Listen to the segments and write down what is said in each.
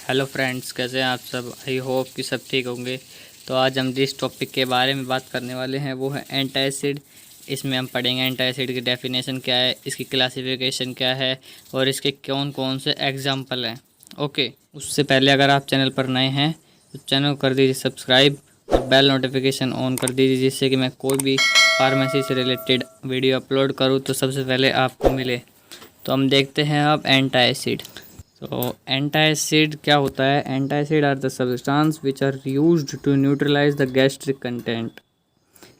Hello friends, कैसे हैं आप सब। आई होप कि सब ठीक होंगे। तो आज हम जिस टॉपिक के बारे में बात करने वाले हैं वो है एंटासिड। इसमें हम पढ़ेंगे एंटासिड की डेफिनेशन क्या है, इसकी क्लासिफिकेशन क्या है और इसके कौन कौन से एग्जाम्पल हैं। ओके, उससे पहले अगर आप चैनल पर नए हैं तो चैनल को कर दीजिए सब्सक्राइब और बेल नोटिफिकेशन ऑन कर दीजिए, जिससे कि मैं कोई भी फार्मेसी से रिलेटेड वीडियो अपलोड करूँ तो सबसे पहले आपको मिले। तो हम देखते हैं अब एंटासिड। तो एंटासिड क्या होता है। Antacid are the substance which are used to neutralise the gastric content.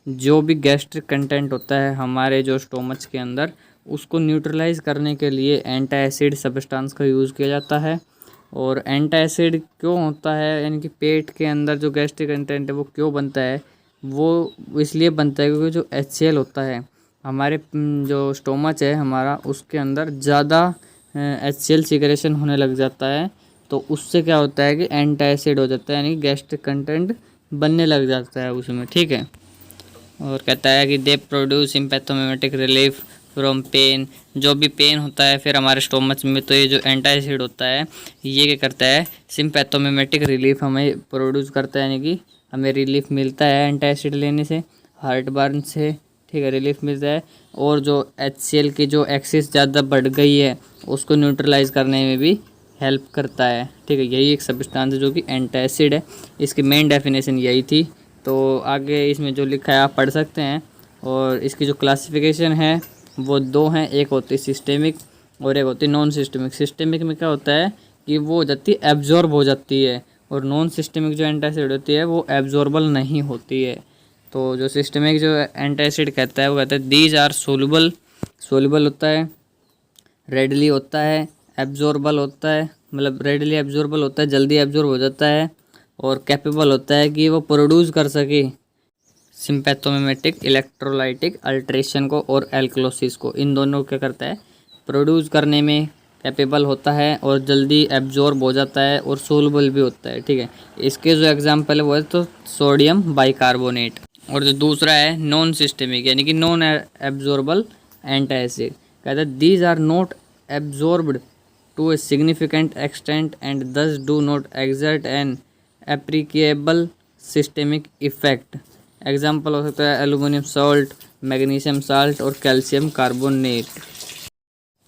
जो भी गैस्ट्रिक कंटेंट होता है हमारे जो स्टोमच के अंदर, उसको न्यूट्रलाइज करने के लिए एंटासिड सब्सटेंस का यूज़ किया जाता है। और एंटासिड क्यों होता है, यानी कि पेट के अंदर जो गैस्ट्रिक कंटेंट है वो क्यों बनता है, वो इसलिए बनता है क्योंकि जो HCl होता है हमारे जो स्टोमच है हमारा, उसके अंदर ज़्यादा HCl सिक्रेशन होने लग जाता है। तो उससे क्या होता है कि एंटासिड हो जाता है, यानी गैस्ट्रिक कंटेंट बनने लग जाता है उसमें। ठीक है। और कहता है कि they produce sympathomimetic relief from pain. जो भी पेन होता है फिर हमारे स्टोमच में, तो ये जो एंटासिड होता है ये क्या करता है, सिम्पैथोमिमेटिक रिलीफ हमें प्रोड्यूस करता है, यानी कि हमें रिलीफ मिलता है एंटासिड लेने से, हार्ट बर्न से। ठीक है, रिलीफ मिलता है। और जो HCl की जो एक्सिस ज़्यादा बढ़ गई है उसको न्यूट्रलाइज करने में भी हेल्प करता है। ठीक है, यही एक सब्सटेंस है जो कि एंटासिड है। इसकी मेन डेफिनेशन यही थी। तो आगे इसमें जो लिखा है आप पढ़ सकते हैं। और इसकी जो क्लासिफिकेशन है वो दो हैं, एक होती है सिस्टेमिक और एक होती है नॉन सिस्टेमिक। सिस्टेमिक में क्या होता है कि वो हो जाती है, एब्जॉर्ब हो जाती है, और नॉन सिस्टेमिक जो एंटासिड होती है वो एब्जॉर्बल नहीं होती है। तो जो सिस्टेमिक जो एंटासिड कहता है वो कहता है दीज आर सोलुबल, सोलुबल होता है, रेडली होता है, एब्जॉर्बल होता है, मतलब रेडली एब्जॉर्बल होता है, जल्दी एब्जॉर्ब हो जाता है, और कैपेबल होता है कि वो प्रोड्यूस कर सके सिम्पैथोमिमेटिक इलेक्ट्रोलाइटिक अल्ट्रेशन को और एल्कलोसिस को। इन दोनों को क्या करता है, प्रोड्यूस करने में कैपेबल होता है और जल्दी एब्जॉर्ब हो जाता है और सोलबल भी होता है। ठीक है, इसके जो एग्जांपल है वो है तो सोडियम बाइकार्बोनेट। और जो दूसरा है नॉन सिस्टेमिक, यानी कि नॉन एब्जॉर्बल एंटासिड, कहता है these are not absorbed to a significant extent and thus do not exert an appreciable systemic effect. Example हो सकता है एल्यूमिनियम सॉल्ट, मैग्नीशियम साल्ट और कैल्शियम कार्बोनेट।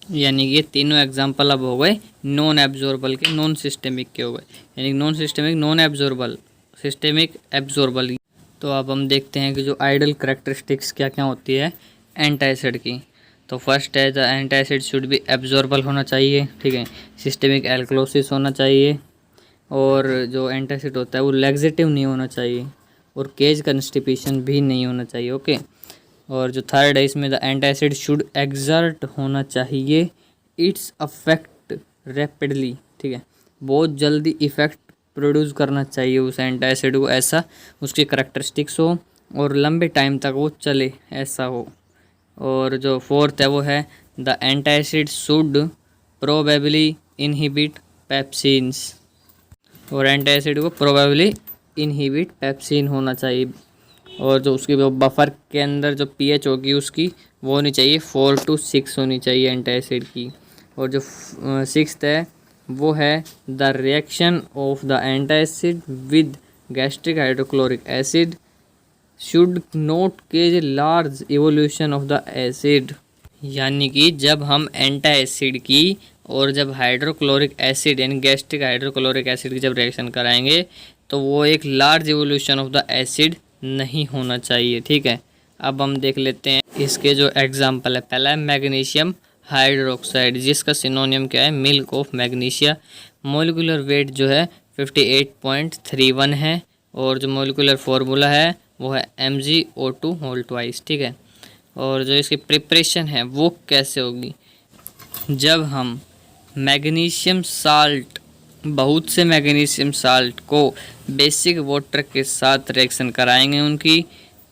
यानी कि ये तीनों एग्जाम्पल अब हो गए नॉन एब्जॉर्बल के, नॉन सिस्टेमिक के हो गए। यानी non systemic, non absorbable, systemic, absorbable. तो अब हम देखते हैं कि जो आइडल कैरेक्टरिस्टिक्स क्या क्या होती है एंटासिड की। तो फर्स्ट है the antacid should be absorbable होना चाहिए। ठीक है, सिस्टेमिक एल्कलोसिस होना चाहिए, और जो एंटासिड होता है वो लैक्सेटिव नहीं होना चाहिए, और केज कंस्टिपेशन भी नहीं होना चाहिए। ओके। और जो थर्ड है इसमें द एंटासिड शुड एक्सर्ट होना चाहिए इट्स अफेक्ट रैपिडली। ठीक है, बहुत जल्दी इफेक्ट प्रोड्यूस करना चाहिए उस एंटासिड को, ऐसा उसकी करैक्टरिस्टिक्स हो, और लंबे टाइम तक वो चले, ऐसा हो। और जो फोर्थ है वो है the antacid should probably inhibit pepsins. और एंटासिड को प्रोबेबली इनहिबिट पेप्सिन होना चाहिए। और जो उसकी वो बफर के अंदर जो pH होगी उसकी वो होनी चाहिए 4 to 6 होनी चाहिए एंटासिड की। और जो सिक्स्थ है वो है the reaction of the antacid with gastric hydrochloric acid should not cause large evolution of the acid. यानी कि जब हम एंटासिड की और जब हाइड्रोक्लोरिक एसिड यानी गैस्ट्रिक हाइड्रोक्लोरिक एसिड की जब रिएक्शन कराएंगे तो वो एक large evolution of the acid नहीं होना चाहिए। ठीक है, अब हम देख लेते हैं इसके जो एग्जांपल है। पहला है मैग्नीशियम हाइड्रोक्साइड, जिसका सिनोनियम क्या है, milk of magnesia. Molecular weight जो है 58.31 है, और जो मोलिकुलर फार्मूला है वो है MgO2 होल ट्वाइस। ठीक है, और जो इसकी प्रिपरेशन है वो कैसे होगी, जब हम मैग्नीशियम साल्ट, बहुत से मैग्नीशियम साल्ट को बेसिक वाटर के साथ रिएक्शन कराएंगे उनकी,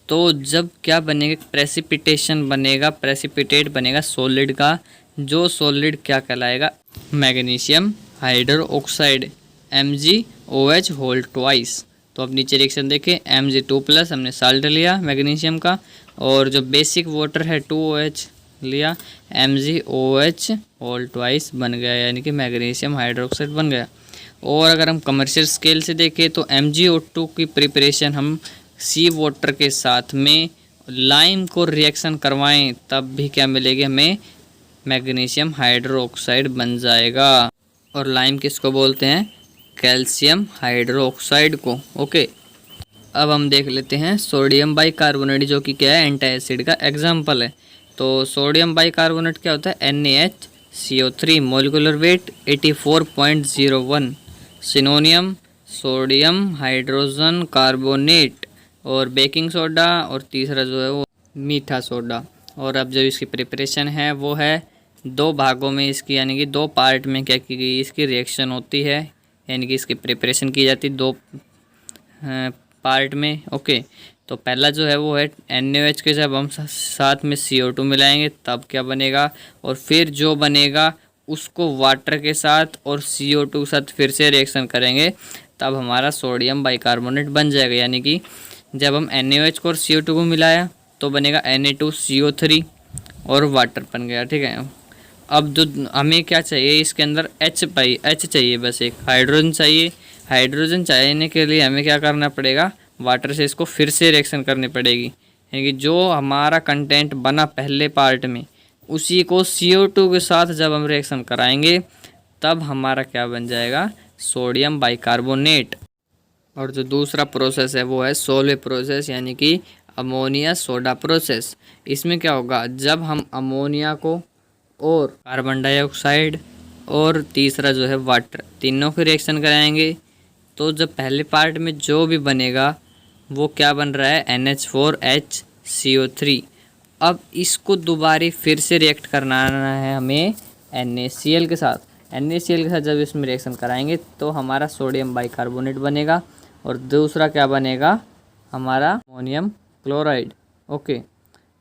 तो जब क्या बनेगा, प्रेसिपिटेशन बनेगा, प्रेसिपिटेट बनेगा सॉलिड का, जो सॉलिड क्या कहलाएगा, magnesium hydroxide MgOH whole twice. तो अब नीचे रिएक्शन देखें, Mg2+ हमने साल्ट लिया मैग्नीशियम का, और जो बेसिक वाटर है 2OH लिया, MgOH होल ट्वाइस बन गया, यानी कि मैग्नीशियम हाइड्रोक्साइड बन गया। और अगर हम कमर्शियल स्केल से देखें तो MgO2 की प्रिपरेशन हम सी वाटर के साथ में लाइम को रिएक्शन करवाएं तब भी क्या मिलेगी हमें, मैग्नीशियम हाइड्रोक्साइड बन जाएगा। और लाइम किसको बोलते हैं, कैल्शियम हाइड्रोक्साइड को। ओके, अब हम देख लेते हैं सोडियम बाइकार्बोनेट, जो कि क्या है, एंटी एसिड का एग्जाम्पल है। तो सोडियम बाइकार्बोनेट क्या होता है, NaHCO3, molecular weight 84.01, सिनोनियम sodium hydrogen carbonate, और बेकिंग सोडा, और तीसरा जो है वो मीठा सोडा। और अब जो इसकी प्रिपरेशन है वो है 2 भागों में इसकी, यानी कि 2 पार्ट में क्या की गई, इसकी रिएक्शन होती है, यानी कि इसकी प्रिपरेशन की जाती है 2 पार्ट में। ओके, तो पहला जो है वो है NaOH के जब हम साथ में CO2 मिलाएंगे तब क्या बनेगा, और फिर जो बनेगा उसको वाटर के साथ और CO2 के साथ फिर से रिएक्शन करेंगे तब हमारा सोडियम बाइकार्बोनेट बन जाएगा। यानी कि जब हम NaOH को और CO2 को मिलाया तो बनेगा Na2CO3 और वाटर बन गया। ठीक है, अब जो हमें क्या चाहिए, इसके अंदर H चाहिए, बस एक हाइड्रोजन चाहिए। हाइड्रोजन चाहिए के लिए हमें क्या करना पड़ेगा, वाटर से इसको फिर से रिएक्शन करनी पड़ेगी। यानी कि जो हमारा कंटेंट बना पहले पार्ट में उसी को CO2 के साथ जब हम रिएक्शन कराएंगे तब हमारा क्या बन जाएगा, सोडियम बाइकार्बोनेट। और जो दूसरा प्रोसेस है वो है सोलवे प्रोसेस, यानी कि अमोनिया सोडा प्रोसेस। इसमें क्या होगा, जब हम अमोनिया को और कार्बन डाइऑक्साइड और तीसरा जो है वाटर, तीनों के रिएक्शन कराएंगे तो जब पहले पार्ट में जो भी बनेगा वो क्या बन रहा है, NH4HCO3। अब इसको दोबारा फिर से रिएक्ट करना है हमें NaCl के साथ। NaCl के साथ जब इसमें रिएक्शन कराएंगे तो हमारा सोडियम बाइकार्बोनेट बनेगा, और दूसरा क्या बनेगा, हमारा अमोनियम क्लोराइड। ओके,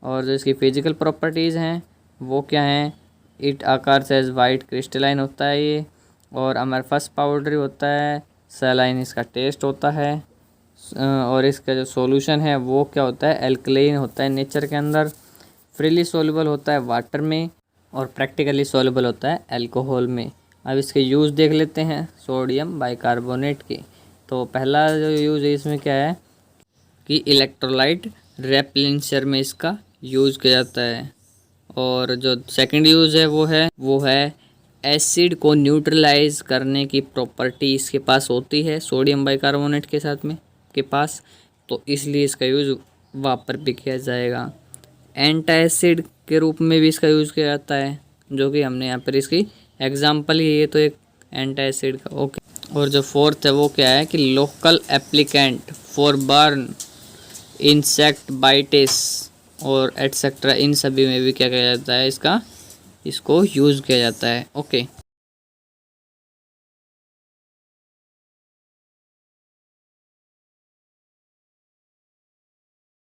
और जो इसकी फिजिकल प्रॉपर्टीज़ हैं वो क्या हैं, इट आकार से वाइट क्रिस्टलाइन होता है ये, और अमरफस पाउडरी होता है, सलाइन इसका टेस्ट होता है, और इसका जो सॉल्यूशन है वो क्या होता है, एल्कलाइन होता है नेचर के अंदर, फ्रीली सॉल्युबल होता है वाटर में, और प्रैक्टिकली सॉल्युबल होता है अल्कोहल में। अब इसके यूज़ देख लेते हैं सोडियम बाइकार्बोनेट के। तो पहला जो यूज़ है इसमें क्या है कि इलेक्ट्रोलाइट रेपलेंसर में इसका यूज़ किया जाता है। और जो सेकंड यूज़ है वो है एसिड को न्यूट्रलाइज करने की प्रॉपर्टी इसके पास होती है सोडियम बाइकार्बोनेट के साथ में के पास, तो इसलिए इसका यूज़ वापर भी किया जाएगा। एंटी एसिड के रूप में भी इसका यूज़ किया जाता है, जो कि हमने यहाँ पर इसकी एग्जांपल ही है, तो एक एंटी एसिड का। ओके, और जो फोर्थ है वो क्या है कि local applicant for burn, insect bites और एटसेट्रा, इन सभी में भी क्या किया जाता है, इसको यूज़ किया जाता है। ओके।